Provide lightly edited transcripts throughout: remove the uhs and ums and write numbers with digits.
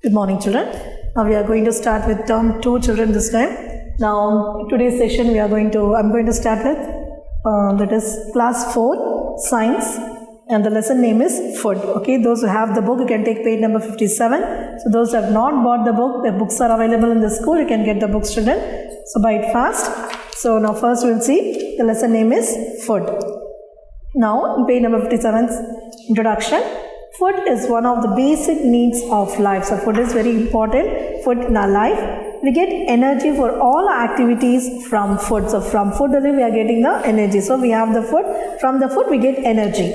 Good morning, children. Now we are going to start with term 2, children, this time. Now today's session I'm going to start with that is class 4 science, and the lesson name is food. Okay, those who have the book, you can take page number 57. So those who have not bought the book, the books are available in the school. You can get the books, children. So buy it fast. So now first we'll see the lesson name is food. Now in page number 57, introduction. Food is one of the basic needs of life. So food is very important. Food in our life. We get energy for all our activities from food. So from food only we are getting the energy. So we have the food. From the food we get energy.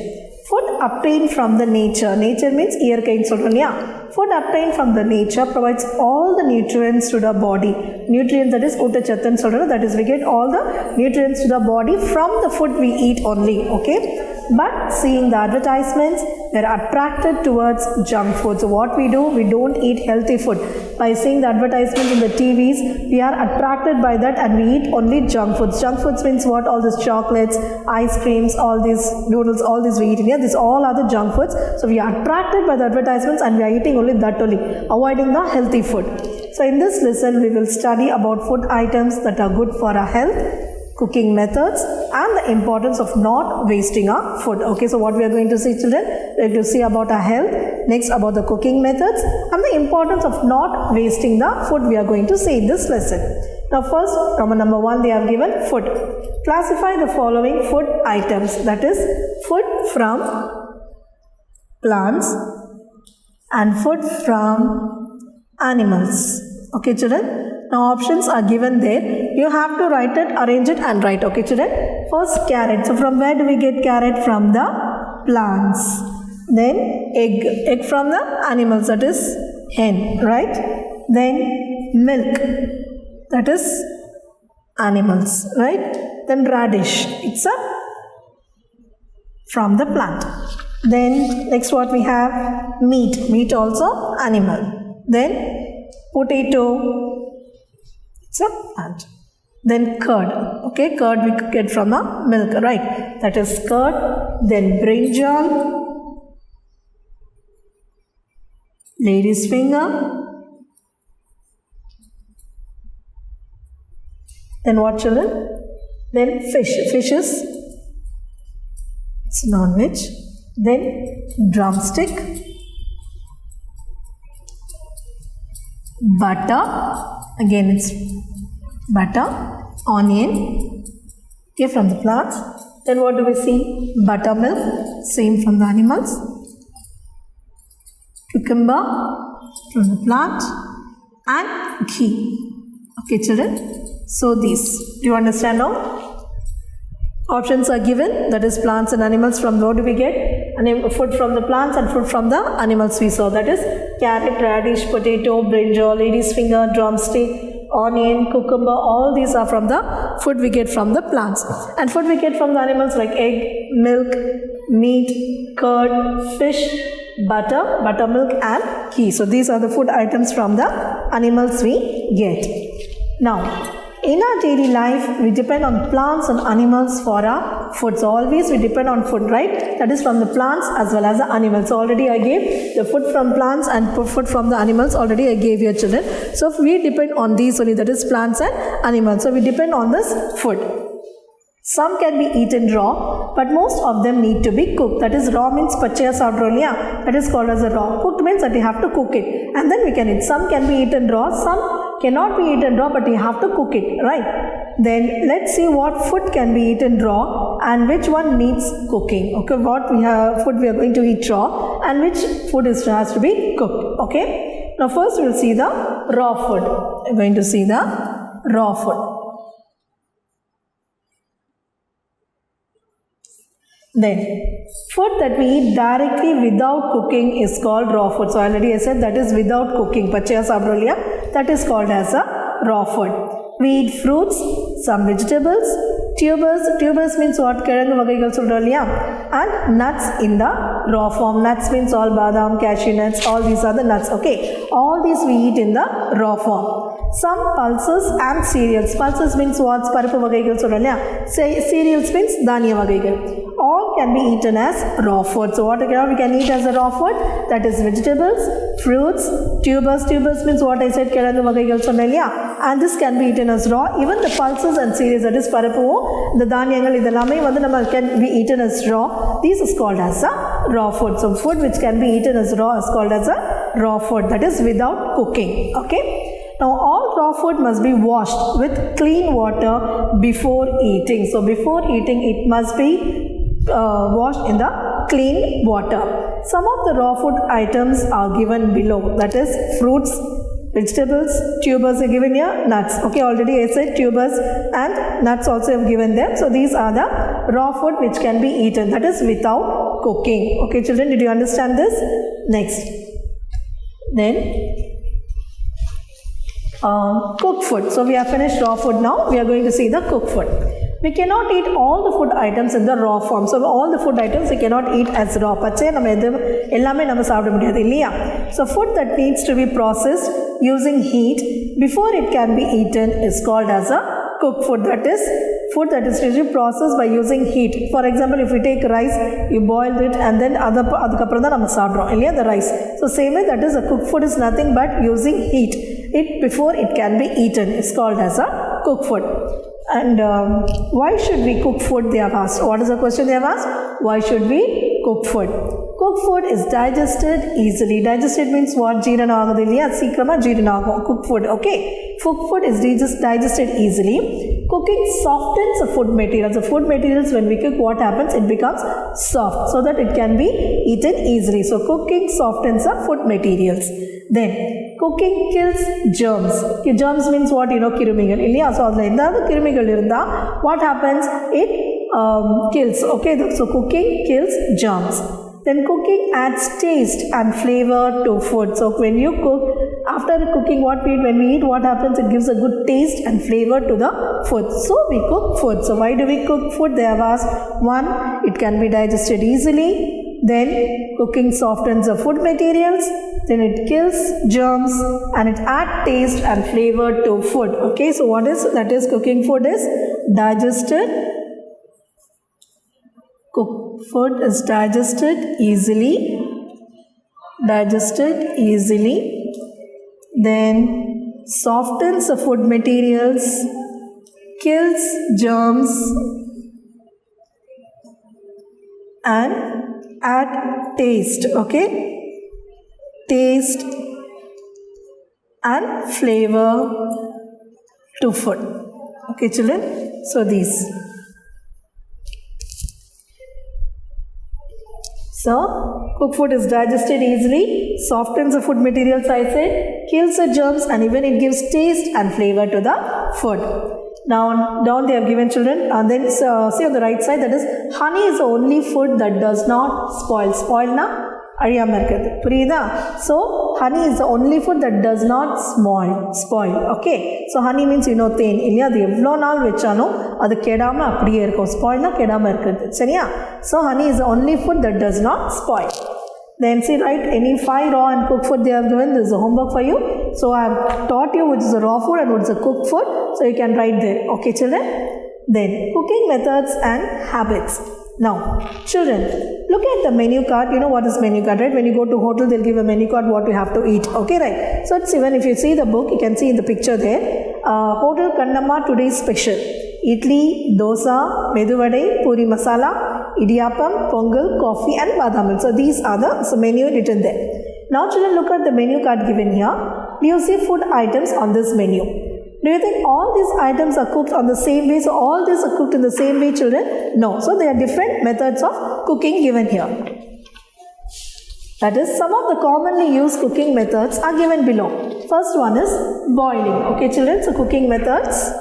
Food obtained from the nature. Nature means iyarkai solraniya. Food obtained from the nature provides all the nutrients to the body. Nutrients, that is utachattan solrana. That is we get all the nutrients to the body from the food we eat only. Okay. But seeing the advertisements, we are attracted towards junk food. So what we do, we don't eat healthy food. By seeing the advertisements in the TVs, we are attracted by that and we eat only junk foods. Junk foods means what? All these chocolates, ice creams, all these noodles, all these we eat in here. These all are the junk foods. So we are attracted by the advertisements and we are eating only that only, avoiding the healthy food. So in this lesson, we will study about food items that are good for our health, cooking methods, and the importance of not wasting our food. Okay, so what we are going to see, children? We are going to see about our health, next about the cooking methods, and the importance of not wasting the food we are going to see in this lesson. Now first, number 1, they have given food. Classify the following food items, that is food from plants and food from animals. Okay, children? Now options are given there. You have to write it, arrange it and write. Okay, children? First, carrot. So from where do we get carrot? From the plants. Then egg. Egg from the animals, that is hen, right? Then milk. That is animals, right? Then radish. It's a from the plant. Then next what we have? Meat. Meat also animal. Then potato. It's a plant. Then curd. Okay, curd we get from a milk, right? That is curd. Then brinjal, lady's finger. Then what, children? Then fish. Fish is it's non-veg. Then drumstick, butter. Again it's butter, onion, okay, from the plants. Then what do we see? Buttermilk, same from the animals. Cucumber from the plant, and ghee. Okay, children. So these, do you understand now? Options are given, that is plants and animals. From where do we get? Food from the plants and food from the animals we saw. That is carrot, radish, potato, brinjal, lady's finger, drumstick, onion, cucumber. All these are from the food we get from the plants. And food we get from the animals like egg, milk, meat, curd, fish, butter, buttermilk and ghee. So these are the food items from the animals we get. Now, in our daily life, we depend on plants and animals for our food. So always we depend on food, right? That is from the plants as well as the animals. So already I gave the food from plants and food from the animals. Already I gave your children. So we depend on these only, that is plants and animals. So we depend on this food. Some can be eaten raw, but most of them need to be cooked. That is raw means pachaya sabrolia. That is called as a raw. Cooked means that you have to cook it. And then we can eat. Some can be eaten raw, some cannot be eaten raw, but you have to cook it, right? Then let's see what food can be eaten raw and which one needs cooking. Okay, what we have food we are going to eat raw and which food has to be cooked. Okay. Now first we will see the raw food. We are going to see the raw food. Then, food that we eat directly without cooking is called raw food. So already I said that is without cooking. Pachaya sabrolia, that is called as a raw food. We eat fruits, some vegetables, tubers means what? Kerangu vagaigal solraliya, and nuts in the raw form. Nuts means all badam, cashew nuts, all these are the nuts. Okay, all these we eat in the raw form. Some pulses and cereals. Pulses means what? Parapu vagaigal solraliya. Cereals means dhaniya vagaigal. All can can be eaten as raw food. So what we can eat as a raw food? That is vegetables, fruits, tubers. Tubers means what I said, kelangu vagaigal sonnella. And this can be eaten as raw. Even the pulses and cereals, that is parappu, the dhanyangal idellame vandu nama can be eaten as raw. This is called as a raw food. So food which can be eaten as raw is called as a raw food. That is without cooking. Okay. Now all raw food must be washed with clean water before eating. So before eating it must be washed in the clean water. Some of the raw food items are given below. That is fruits, vegetables, tubers are given here, nuts. Okay, already I said tubers and nuts also have given them. So these are the raw food which can be eaten. That is without cooking. Okay children, did you understand this? Next. Then cooked food. So we have finished raw food now. We are going to see the cooked food. We cannot eat all the food items in the raw form. So all the food items we cannot eat as raw. So food that needs to be processed using heat before it can be eaten is called as a cooked food. That is food that is usually processed by using heat. For example, if we take rice, you boil it and then the rice. So same way, that is a cooked food is nothing but using heat. It before it can be eaten is called as a cooked food. And why should we cook food, they have asked. What is the question they have asked? Why should we cook food? Cooked food is digested easily. Digested means what? Jeerana agadilliya, seekrama jeerana agum. Cooked food, okay. Cooked food is digested easily. Cooking softens the food materials. The food materials, when we cook, what happens? It becomes soft so that it can be eaten easily. So cooking softens the food materials. Then cooking kills germs. Germs means what? Kirumigal. So what happens? It kills. Okay, so cooking kills germs. Then cooking adds taste and flavor to food. So when you cook, after cooking when we eat, what happens? It gives a good taste and flavor to the food. So we cook food. So why do we cook food? They have asked. One, it can be digested easily. Then cooking softens the food materials. Then it kills germs and it adds taste and flavor to food. Okay, so what is that? Is cooking food is digested. Cooked food is digested easily. Then softens the food materials, kills germs and add taste. Okay, taste and flavor to food. Okay children, so these. So, cooked food is digested easily, softens the food materials, I said, kills the germs and even it gives taste and flavor to the food. Now, down they have given children, and then see on the right side, that is, honey is the only food that does not spoil. Spoil na? So, honey is the only food that does not spoil. Okay. So, honey means teen. Spoil na kedama. So, honey is the only food that does not spoil. Then see, write any 5 raw and cooked food they have given. This is a homework for you. So, I have taught you which is a raw food and what is a cooked food. So, you can write there. Okay, children? Then, cooking methods and habits. Now, children, look at the menu card. You know what is menu card, right? When you go to hotel, they'll give a menu card what you have to eat. Okay, right? So, it's even if you see the book, you can see in the picture there. Hotel Kannamma today's special. Idli, dosa, meduvadai, puri masala, idiyappam, pongal, coffee and badam. So, these are the menu written there. Now, children, look at the menu card given here. Do you see food items on this menu? Do you think all these items are cooked on the same way? So all these are cooked in the same way, children? No. So there are different methods of cooking given here. That is, some of the commonly used cooking methods are given below. First one is boiling. Okay, children? So cooking methods.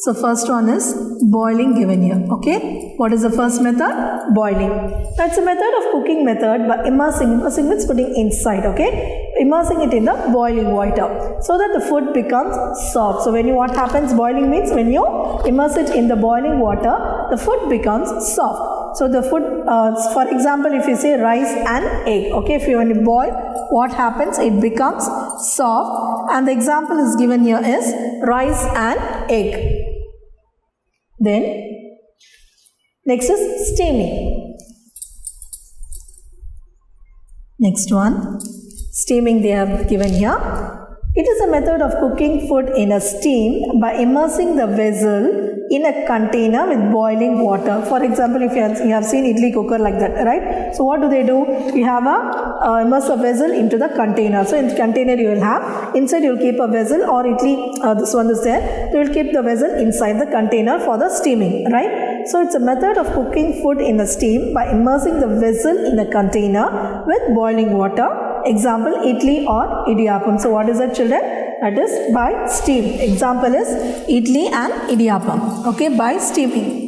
So first one is boiling given here. Okay, what is the first method? Boiling. That's a method of cooking method by immersing. Immersing means putting inside. Okay, immersing it in the boiling water so that the food becomes soft. So when what happens? Boiling means when you immerse it in the boiling water, the food becomes soft. So the food, for example, if you say rice and egg. Okay, if you want to boil, what happens? It becomes soft and the example is given here is rice and egg. Then next is steaming. Next one, steaming they have given here. It is a method of cooking food in a steam by immersing the vessel in a container with boiling water. For example, if you have seen idli cooker like that, right? So what do? You have a immerse a vessel into the container. So in the container you will have, inside you will keep a vessel, or idli, this one is there, you will keep the vessel inside the container for the steaming, right? So it's a method of cooking food in a steam by immersing the vessel in a container with boiling water. Example, idli or idiyappam. So what is that, children? That is by steam. Example is idli and idiyappam. Okay, by steaming.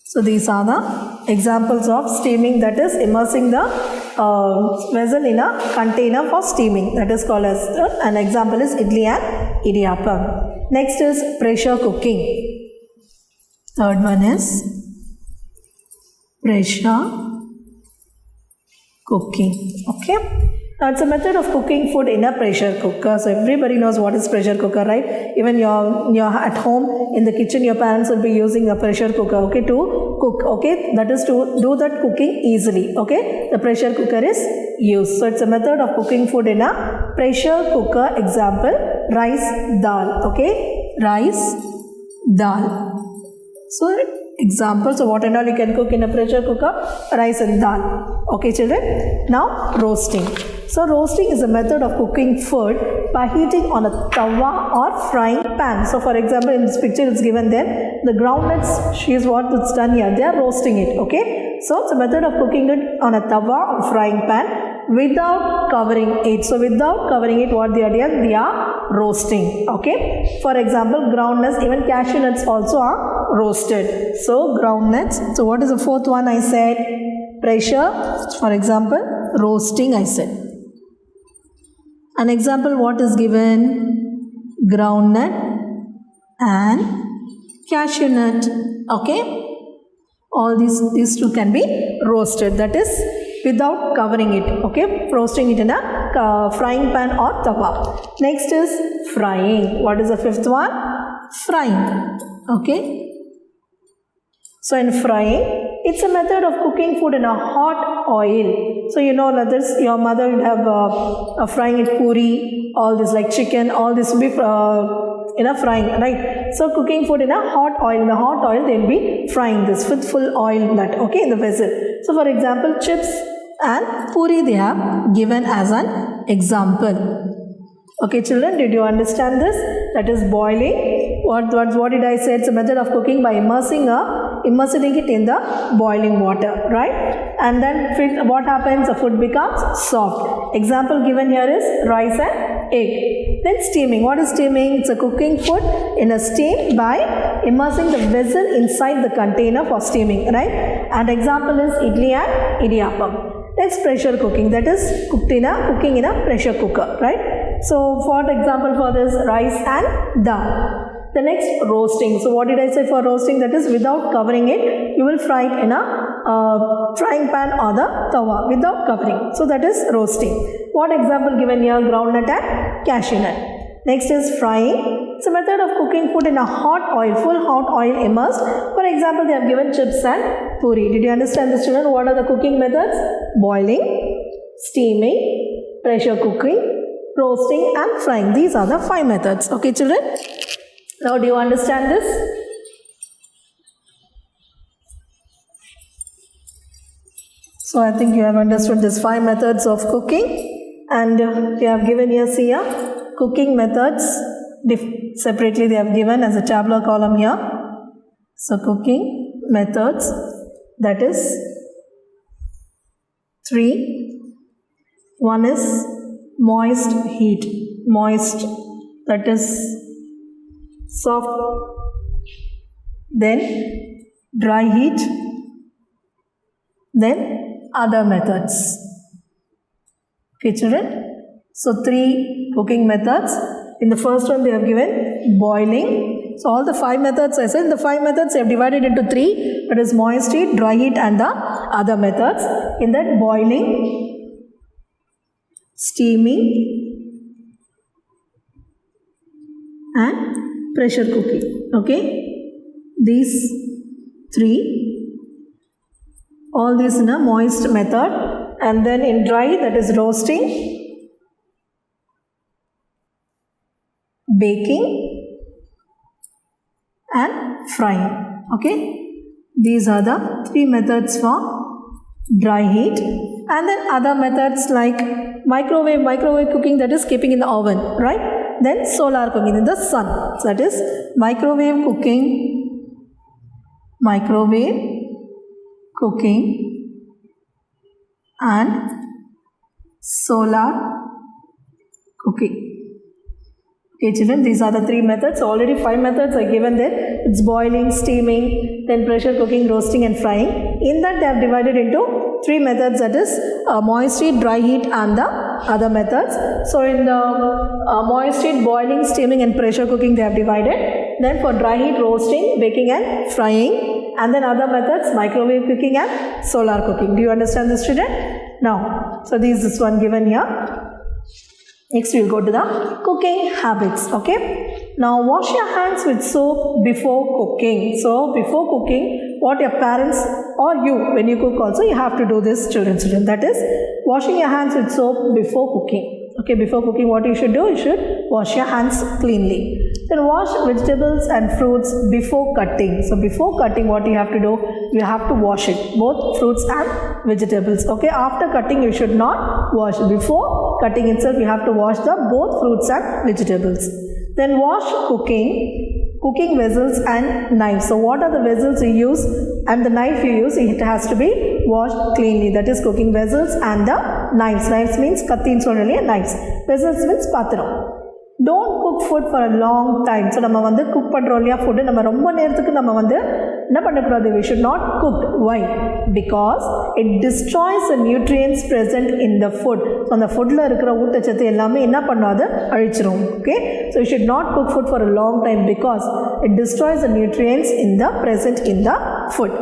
So these are the examples of steaming, that is immersing the vessel in a container for steaming. That is called as an example is idli and idiyappam. Next is pressure cooking. Third one is pressure cooking. Okay. Now it's a method of cooking food in a pressure cooker. So everybody knows what is pressure cooker, right? Even you're at home in the kitchen, your parents will be using a pressure cooker, okay, to cook. Okay, that is to do that cooking easily. Okay, the pressure cooker is used. So it's a method of cooking food in a pressure cooker. Example, rice dal. Okay, rice dal. So example, so what and all you can cook in a pressure cooker? Rice and dal. Okay, children. Now roasting. So roasting is a method of cooking food by heating on a tawa or frying pan. So for example, in this picture it's given there, the groundnuts, she is what it's done here, they are roasting it. Okay, so it's a method of cooking it on a tawa or frying pan without covering it. So without covering it, what they are doing? They are roasting. Okay, for example, groundnuts, even cashew nuts also are roasted. So groundnuts. So what is the fourth one? I said pressure. For example, roasting I said. An example, what is given? Groundnut and cashew nut. Okay, all these two can be roasted, that is without covering it. Okay, roasting it in a frying pan or tawa. Next is frying. What is the fifth one? Frying. Okay, so in frying, it's a method of cooking food in a hot oil. So you know that this, your mother would have frying it puri, all this like chicken, all this will be in a frying, right? So cooking food in a hot oil. In the hot oil, they will be frying this with full oil in that. Okay, in the vessel. So for example, chips and puri they have given as an example. Okay, children, did you understand this? That is boiling. What did I say? It's a method of cooking by immersing it in the boiling water, right? And then what happens? The food becomes soft. Example given here is rice and egg. Then steaming. What is steaming? It's a cooking food in a steam by immersing the vessel inside the container for steaming, right? And example is idli and idiyappam. Next, pressure cooking. That is cooking in a pressure cooker, right? So for example for this, rice and dal. The next, roasting. So what did I say for roasting? That is without covering it, you will fry it in a frying pan or the tawa without covering. So that is roasting. What example given here? Groundnut and cashew nut. Next is frying. It's a method of cooking food in a hot oil, full hot oil immersed. For example, they have given chips and puri. Did you understand this, children? What are the cooking methods? Boiling, steaming, pressure cooking, roasting and frying. These are the 5 methods. Okay, children? Now, do you understand this? So, I think you have understood these 5 methods of cooking, and they have given here, see here, cooking methods. Separately, they have given as a tabular column here. So, cooking methods, that is 3. One is moist heat. Moist, that is soft. Then dry heat. Then other methods. Okay, children? So 3 cooking methods. In the first one, they have given boiling. So all the 5 methods, I said, the 5 methods they have divided into 3. That is moist heat, dry heat and the other methods. In that boiling, steaming and pressure cooking. Okay, these three, all these in a moist method, and then in dry, that is roasting, baking and frying. Okay, these are the three methods for dry heat. And then other methods like microwave cooking, that is keeping in the oven, right? Then solar cooking in the sun, so that is microwave cooking and solar cooking. Okay children, these are the three methods. Already 5 methods are given there. It's boiling, steaming, then pressure cooking, roasting and frying. In that they have divided into 3 methods, that is moist heat, dry heat and the other methods. So in the moist heat, boiling, steaming and pressure cooking they have divided. Then for dry heat, roasting, baking and frying. And then other methods, microwave cooking and solar cooking. Do you understand this, student? Now, so this is one given here. Next we will go to the cooking habits. Okay, now wash your hands with soap before cooking. So before cooking, what your parents or you, when you cook also, you have to do this, children. That is washing your hands with soap before cooking. Okay, before cooking what you should do, you should wash your hands cleanly. Then wash vegetables and fruits before cutting. So before cutting what you have to do, you have to wash it, both fruits and vegetables. Okay, after cutting you should not wash. Before cutting itself you have to wash the both fruits and vegetables. Then wash cooking vessels and knives. So what are the vessels you use and the knife you use, it has to be washed cleanly. That is cooking vessels and the knives. Knives means kathin solraliya, knives. Vessels means patram. Don't cook food for a long time. So நம்ம வந்து cook பண்றோம் இல்லையா food, நம்ம ரொம்ப நேரத்துக்கு நம்ம வந்து என்ன பண்ணக்கூடாது, we should not cook. Why? Because it destroys the nutrients present in the food. So அந்த foodல இருக்கிற ஊட்டச்சத்து எல்லாமே என்ன பண்ணாது, அழிச்சிரும். Okay, so you should not cook food for a long time because it destroys the nutrients present in the food.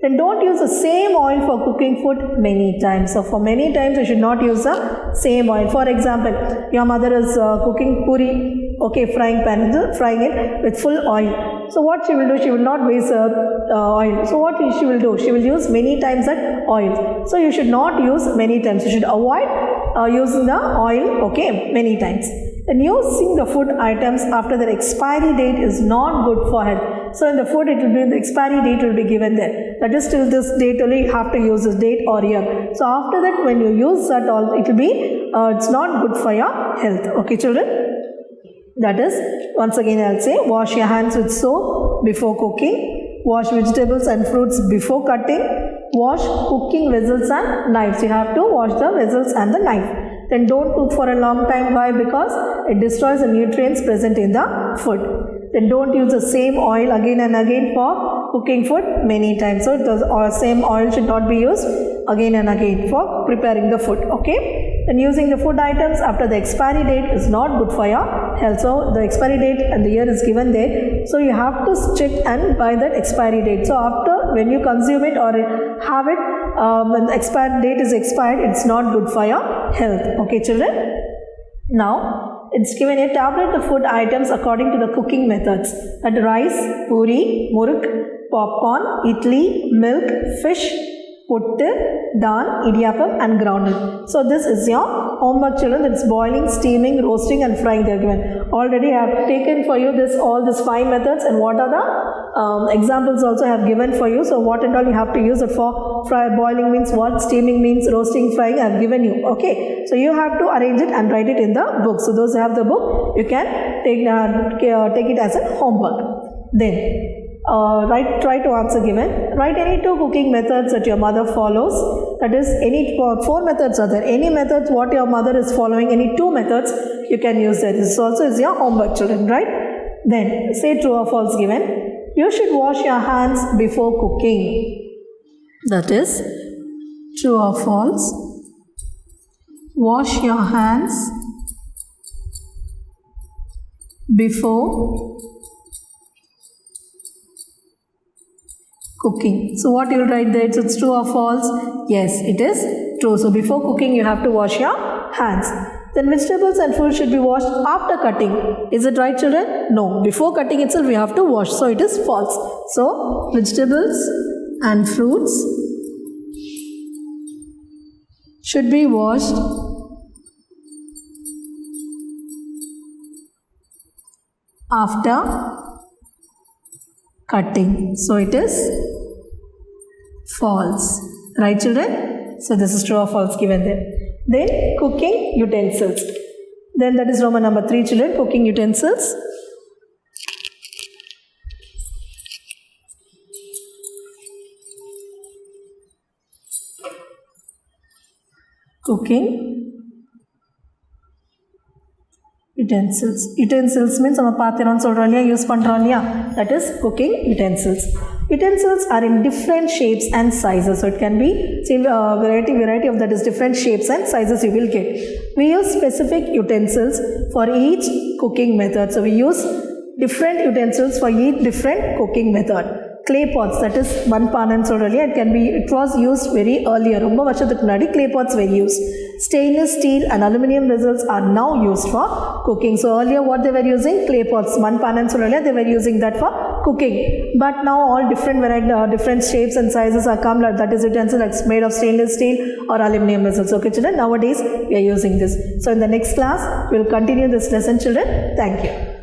Then don't use the same oil for cooking food many times. So for many times you should not use the same oil. For example, your mother is cooking puri, okay, frying it with full oil. So what she will do, she will not waste oil. So what she will do, she will use many times that oil. So you should not use many times. You should avoid using the oil, okay, many times. And using the food items after their expiry date is not good for health. So in the food, it will be, the expiry date will be given there. That is till this date only you have to use this date or year. So after that, when you use that, all it will be, it's not good for your health. Okay, children. That is, once again I'll say, wash your hands with soap before cooking. Wash vegetables and fruits before cutting. Wash cooking vessels and knives. You have to wash the vessels and the knife. Then don't cook for a long time. Why? Because it destroys the nutrients present in the food. Then don't use the same oil again and again for cooking food many times. So the same oil should not be used again and again for preparing the food. Okay. And using the food items after the expiry date is not good for your health. So the expiry date and the year is given there. So you have to check and buy that expiry date. So after, when you consume it or have it, when the expiry date is expired, it's not good for your health. Okay, children. Now, it's given a tablet of food items according to the cooking methods. That rice, puri, muruk, popcorn, idli, milk, fish, puttu, dal, idiyappam and groundnut. So this is your homework, children. It's boiling, steaming, roasting and frying they are given. Already I have taken for you all these 5 methods, and what are the examples also I have given for you. So what and all you have to use it for. Boiling means what, steaming means, roasting, frying I have given you. Okay, so you have to arrange it and write it in the book. So those who have the book, you can take it as a homework. Then try to answer given. Write any 2 cooking methods that your mother follows. That is, any 4 methods are there. Any methods what your mother is following, any 2 methods you can use there. This also is your homework, children, right? Then say true or false given. You should wash your hands before cooking. That is true or false. Wash your hands before cooking. So what you will write there? It's true or false? Yes, it is true. So before cooking you have to wash your hands. Then vegetables and fruits should be washed after cutting. Is it right, children? No. Before cutting itself, we have to wash. So it is false. So vegetables and fruits should be washed after cutting. So it is false. Right, children? So this is true or false given there. Then cooking utensils. Then that is Roman number 3, children. Cooking utensils. Cooking utensils. Utensils means நம்ம பாத்திரம் சொல்றோம் இல்லையா, use பண்றோம் இல்லையா, that is cooking utensils. Utensils are in different shapes and sizes, so it can be variety of that is different shapes and sizes you will get. We use specific utensils for each cooking method, so we use different utensils for each different cooking method. Clay pots, that is one pan and soda, it was used very earlier. ரொம்ப வருஷத்துக்கு முன்னாடி clay pots were used. Stainless steel and aluminum vessels are now used for cooking. So earlier what they were using? Clay pots, one pan and soda, they were using that for cooking. But now all different shapes and sizes are come, that is utensil that's made of stainless steel or aluminum vessels. Okay children, nowadays we are using this. So in the next class we will continue this lesson children. Thank you.